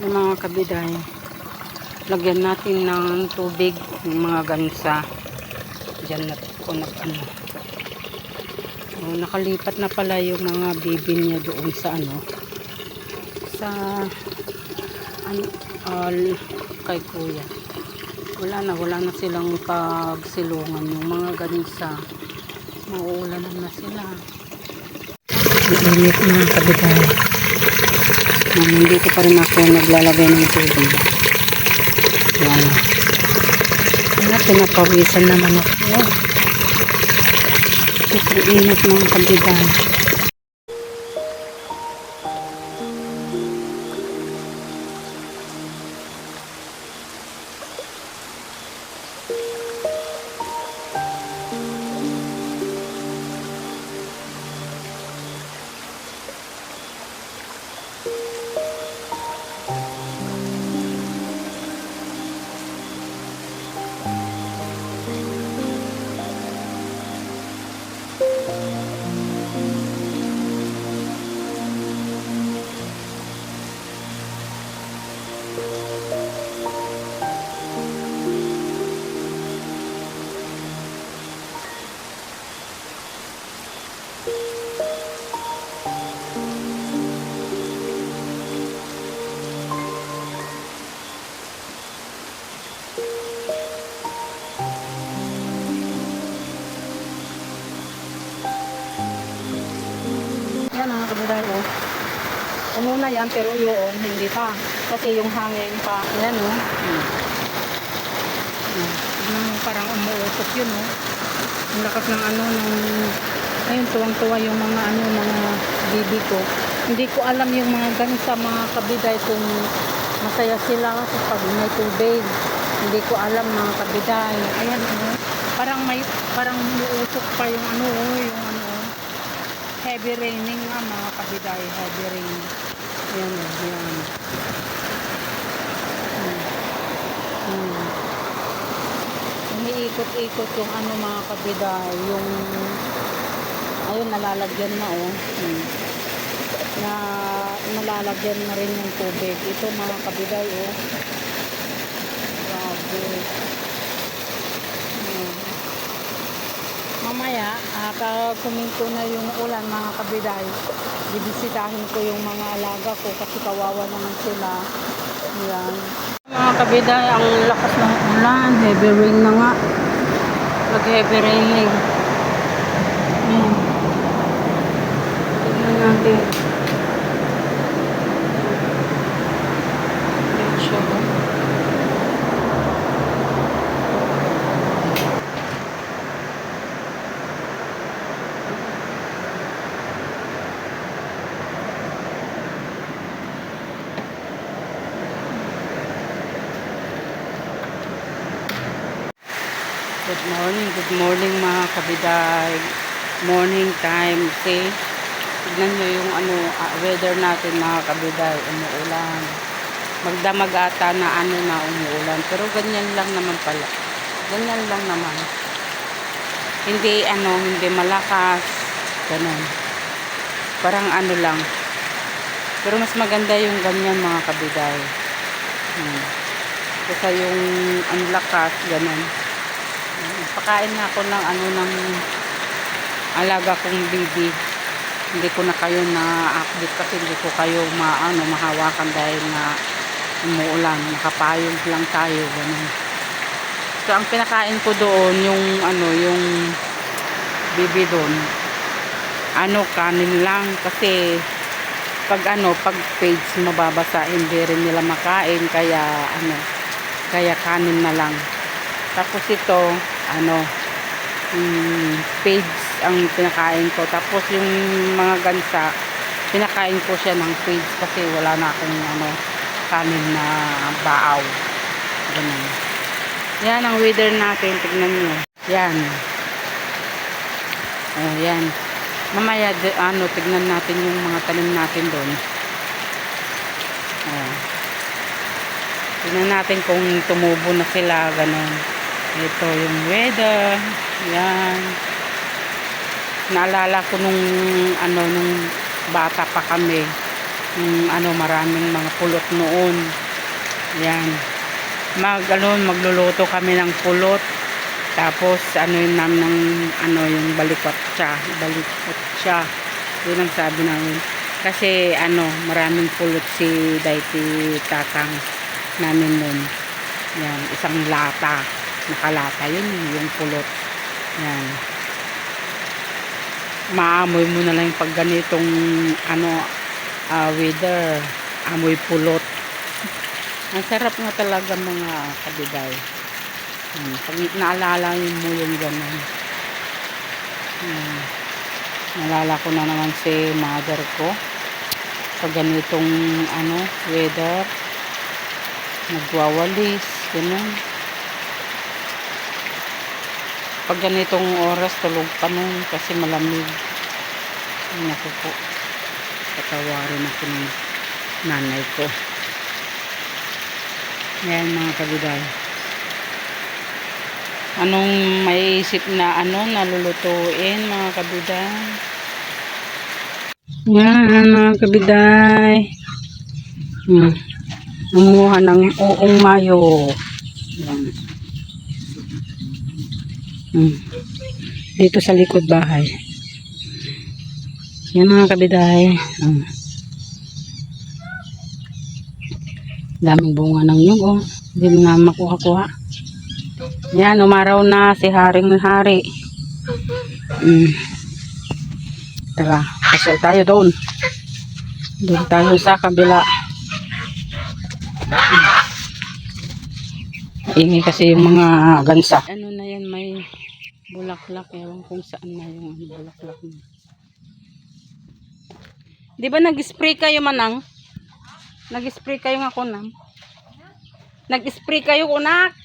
Yung mga kabiday, lagyan natin ng tubig yung mga gansa. Diyan na ko nakalipat na pala yung mga bibi niya doon sa sa kay kuya. Wala na silang pagsilungan yung mga gansa. Mauulanan na sila. Init mga kabiday. Nandito pa rin ako naglalagay ng tubig. Yan. Pinapawisan naman ako. Super init mga kabiday. Yan mga kabiday oh. Ano na yan pero yun hindi pa. Kasi yung hangin pa. Yan oh. Parang umuusok yun oh. Ang lakas ng ayun tuwang-tuwa yung mga mga bibi ko. Hindi ko alam yung mga gansa mga kabiday kung masaya sila kasi pag may tubig. Hindi ko alam mga kabiday. Ayan oh. Parang umuusok pa yung heavy raining nga mga kabiday, heavy rain. Ayan o, yan. Umiikot-ikot yung mga kabiday, yung ayun nalalagyan na o. Nalalagyan na rin yung tubig. Ito mga kabiday o. Grabe. Mamaya, pag kuminto na yung ulan mga kabiday, bibisitahin ko yung mga alaga ko kasi kawawa naman sila. Yan. Mga kabiday, ang lakas ng ulan. Heavy rain na nga. Nag-heavy raining. Tignan natin. Good morning mga kabiday. Morning time. Okay? Tignan nyo yung weather natin mga kabiday. Umuulan. Magdamag ata na umuulan. Pero ganyan lang naman pala. Ganyan lang naman. Hindi hindi malakas. Ganun. Parang lang. Pero mas maganda yung ganyan mga kabiday. Kasi yung ang lakas, ganun. Pakain na ako ng alaga kong baby. Hindi ko na kayo na-update kasi hindi ko kayo mahawakan dahil na umuulan. Nakapayong lang tayo, ganun. So ang pinakain ko doon yung yung baby doon. Kanin lang kasi pag page mababasa hindi rin nila makain kaya kaya kanin na lang. Tapos ito page ang pinakain ko. Tapos yung mga gansa pinakain ko siya ng page kasi wala na akong kanin na baaw. Ganun. Yan ang weather natin. Tignan nyo. Yan. Yan. Mamaya tignan natin yung mga tanim natin doon. Tignan natin kung tumubo na sila. Ganun. Ito yung weather. Yan. Naalala ko nung bata pa kami. Maraming mga pulot noon. Yan. Magluluto kami ng pulot. Tapos yun namin yung balikotsa. Yun ang sabi namin. Kasi maraming pulot si Daiti Tatang namin nun. Yan, isang lata. Nakalata yun, yung pulot. Yan. Maamoy mo na lang yung pag ganitong weather. Amoy pulot. Ang sarap nga talaga mga kabiday. Pag naalala mo yung gano'n. Naalala ko na naman si mother ko. Pag ganitong weather. Nagwawalis. Gano'n. Pag ganitong oras tulog pa nun kasi malamig. Naku po. Patawarin ako ng nanay ko. Yan mga kabiday. Anong maiisip na nalulutuin mga kabiday? Yan mga kabiday. Kumuha ng uong mayo. Yan. Dito sa likod bahay. Yan mga kabiday. Daming bunga ng nyug, oh. Hindi na makuha-kuha. Yan, umaraw na si Haring Hari. Tara, pasal tayo doon. Doon tayo sa kabila. Ingay kasi yung mga gansa. Na yan, may bulaklak. Ewan kung saan na yung bulaklak na. Di ba nag-spray kayo manang? Nag-spray kayo nga kunam. Nag-spray kayo kunak.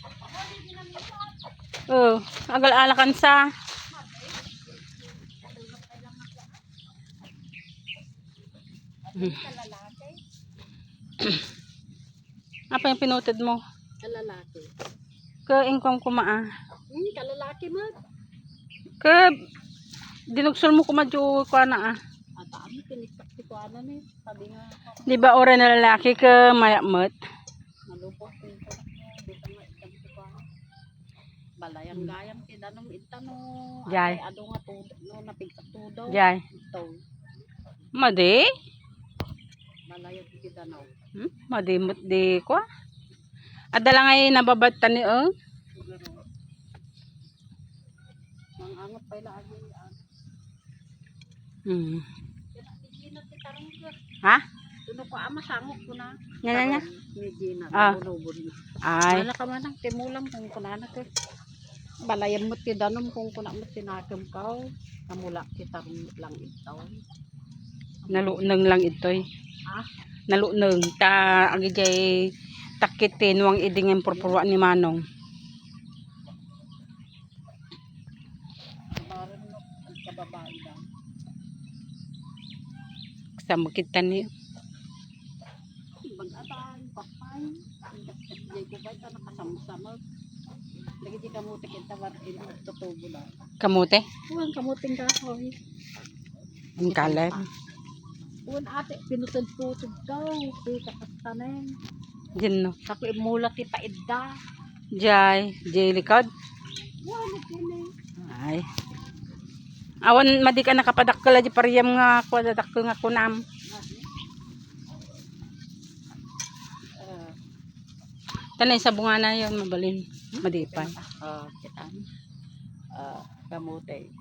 Agal-alakan sa. Apa yung pinuted mo? Kalalaki. Ka-ingkong kumaa. Kalalaki mo. Dinugsol mo kumadyo ko na Dami tiniktak si Kuana ni. Sabi nga. Di ba ora na lalaki ka mayamot? Malupot ko yung panak mo. Dito nga ikan si Kuana. Balayang-gayang kidanong itano. Jay. Ado nga tudo. Napigsak tudo. Jay. Ito. Madi? Balayang kidanaw. Madimot di ko. Adala ngay nababata ni Siguro. Mangangat pa lagi. Ha? Tuno ko ama sangok ko na. Nya. Medina. Bunubun. Ay. Wala ka man ang timulam kung kunana ko. Balayan mo ti danom kung kuna mo tinakam ka. Kamula kita lang itaw. Naluneng lang itoy. Ha? Naluneng ta agijay takitin wang iding ang purpurwa ni Manong. Baron mo ang kababae daw. Kasama kita ni. Bag-atan, papay. Jay ko ba ito nakasama-sama. Lagi di kamuti kita warin magtutubo na. Kamote? Huwag kamuting kahoy. Ang kalan. Huwag ate, pinutod-putod daw. Pika kastanin. Diyan no. Ako imula ti paidda. Jay likod. Wala kini. Ay. Awan madi ka nakapadakkel di pariyam nga kwadadakkel nga kunam. Tanay sa bunga na yon mabalin. Madipan. Kitan. Kamuti.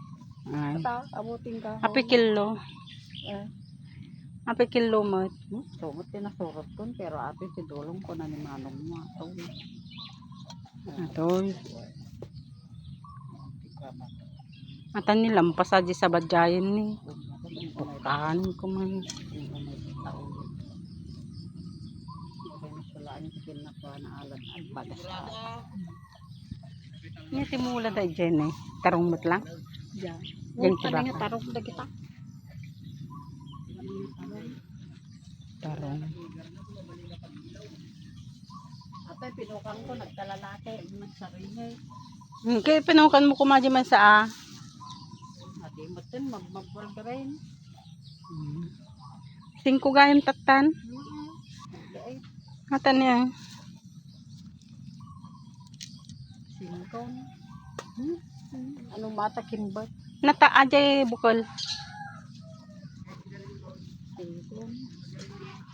Ay. Kamuting kahoy. Api kilo. Api kilo mo. Sumot pinasurot ko pero ate sidulong ko na ni Manong mo. Atoy. Atan ni lampas aja sa badyayan ni. Ukahan ko man. Ini timula tayo dyan eh. Tarong mo't lang. Diyan. Diyan Huwag sa ka na baka. tarong na kita. Tarong. Ate, pinukang ko, nagtalalaki, nagsaringay. Kaya pinukan mo kumadya man sa Ate, matin, magmagwal ka rin. 5 gayam tatan. Ay, Atan niya. 5. Anong mata kimbat? Nata ajay bukol. 5.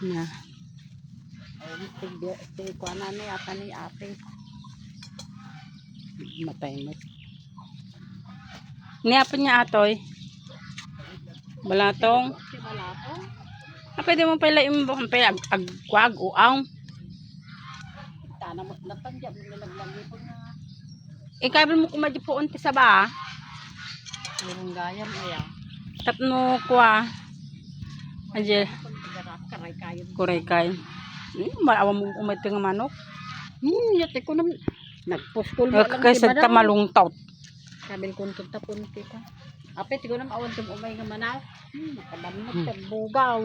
Na. Ay, kuha na ni ata ni ate. Matay mo. Niya niya atoy. Balatong. Wala to. Pwede mo pala imbong pala agkwag uang. Tana mo natanggap mo nilaglang ko na. Ikabil mo kumadyo po unti sa ba? Yung gayam ay Tapno kwa. Aje karay kayo. kuray kay. Maawa mo umay nga manok. Yate ko naman. Nagpupul mo lang Kaysa di ba daw? tamalungtot. Kabil kong punti ka. Apet ko naman awan tum umay nga manaw. Nakadamot ka bugaw.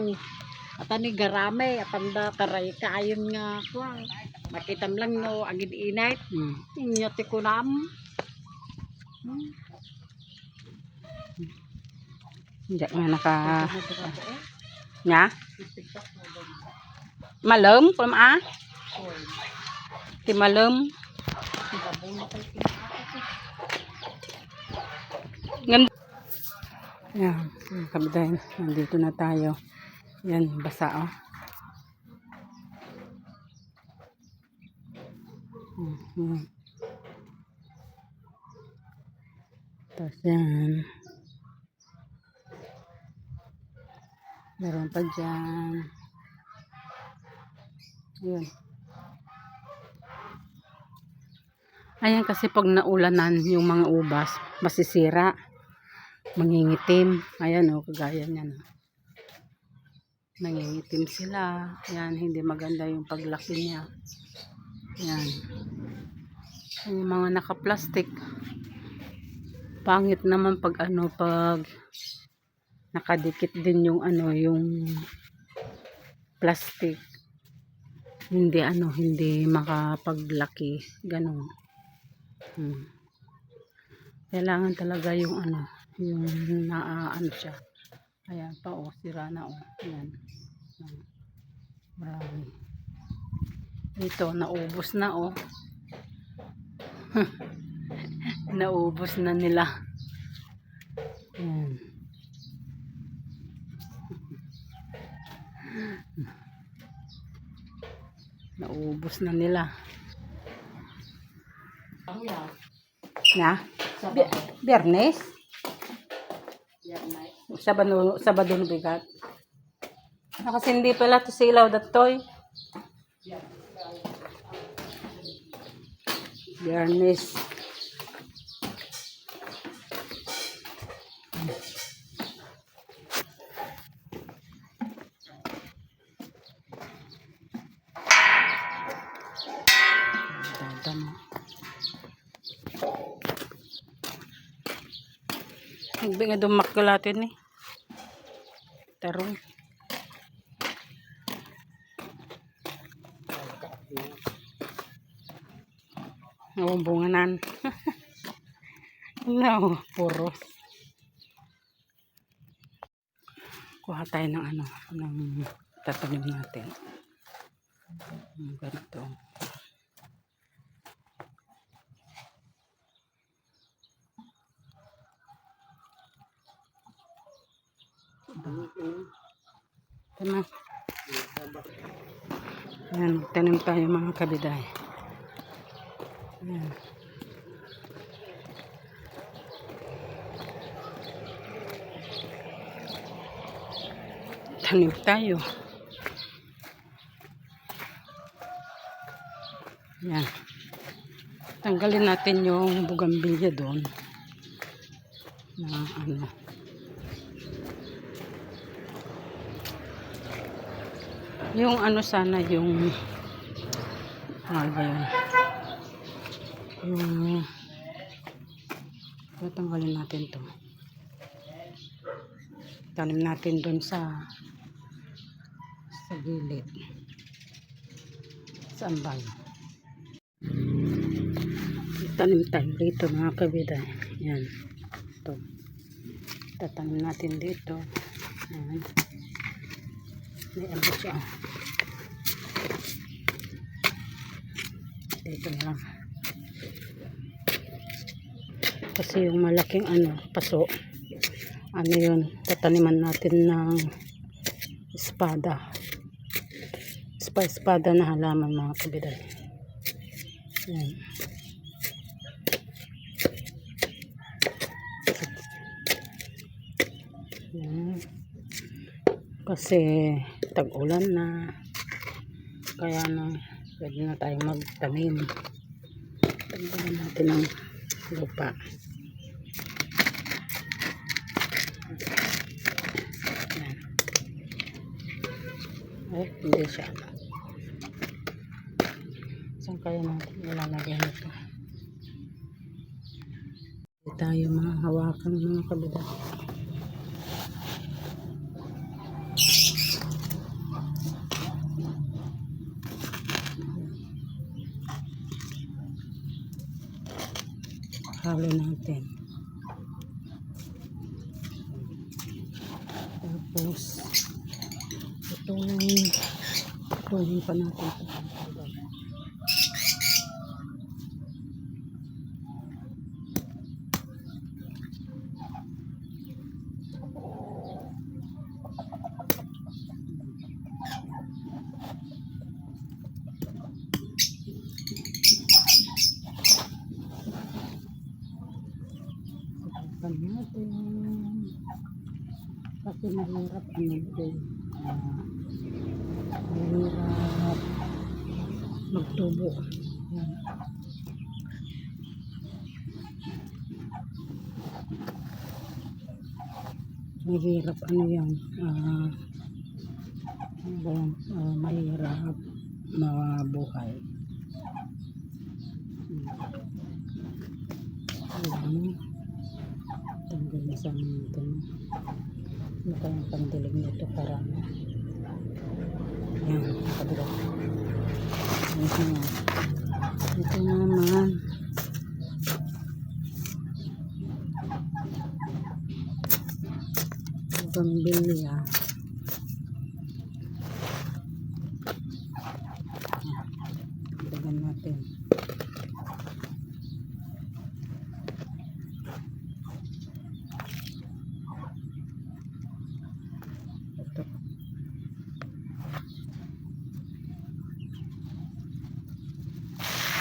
At ani garame atanda karay kayon nga kwa. Makitam lang no agid inay. Yate ko nam. Hindi nga naka nya. Malum pum a. Ti malum. Ngam. Yan, kabidahin. Nandito na tayo. Yan, basa oh. Yan. Tapos yan. Meron pa dyan. Yun. Ayan kasi pag naulanan yung mga ubas, masisira. Mangingitim. Ayan o, kagaya niyan. Nangingitim sila. Ayan, hindi maganda yung paglaki niya. Ayan. Yung mga naka-plastic. Pangit naman pag pag nakadikit din yung yung plastic. Hindi makapaglaki. Ganun. Kailangan talaga yung yung siya. Ayan pa sira na Ayan. Marami. Ito, naubos na naubos na nila. Ayan. Naubos na nila. Na? Biyernes? Sabado no bigat. Kasi hindi pala to silaw datoy. Biyernes. Hindi nga dumakulatin tarong. Bunganan. No, puros. Kuha tayo ng ng tatanim natin. Ganito. Tama. Ayan, tanim tayo mga kabiday. Ayan. Tanim tayo. Ayan. Tanggalin natin yung bugambilya doon. Na yung sana yung ano ba yun? Yung tatanggalin natin to. Tanim natin dun sa gilid. Saan ba yun? Tanim tayo dito mga kabida. Yan. Ito. Tatanim natin dito. Yan. May ano siya. Dito na lang. Kasi yung malaking ano, paso. Ano yun, tataniman natin ng espada. Espada na halaman mga kabiday. Yan. Yan. Kasi tag-ulan na. Kaya na pwede na tayong magtanim. Tagdagan natin ng lupa. Yan. Ay, hindi siya. Saan kaya natin ilalagay ito? Hindi tayo mga hawakan mga kabida. Halo natin. Tapos ituhin pa natin ito. Natin kasi mahirap ano ito mahirap magtubo. Yan. Mahirap ano yan mahirap mabuhay. Ayan. Tanggal na sa natin. Ano kayang pandilig nito para yan, kabila. Ito naman bambilya. Dagan natin. Ito.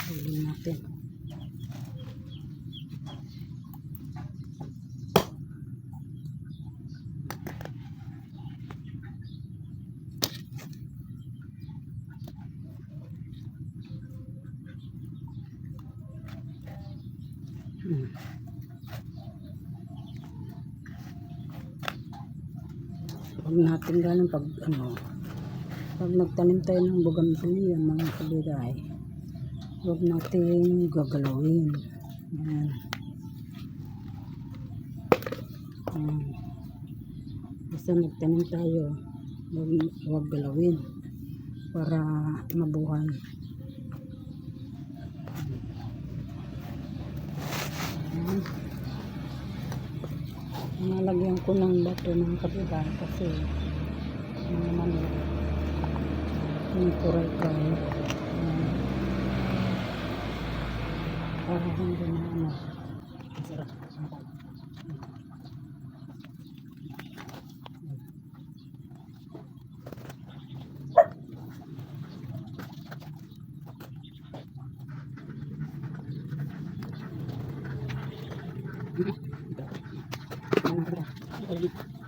Tulin natin. Huwag natin galing pag nagtanim tayo ng bougainvillea mga kabiday, huwag natin gagalawin. Ayan. Ayan. Basta nagtanim tayo, huwag galawin para mabuhay. Ayan. Nalagyan ko ng bato ng kabiday kasi naman yung kuray kayo para hindi na masarap. Thank you.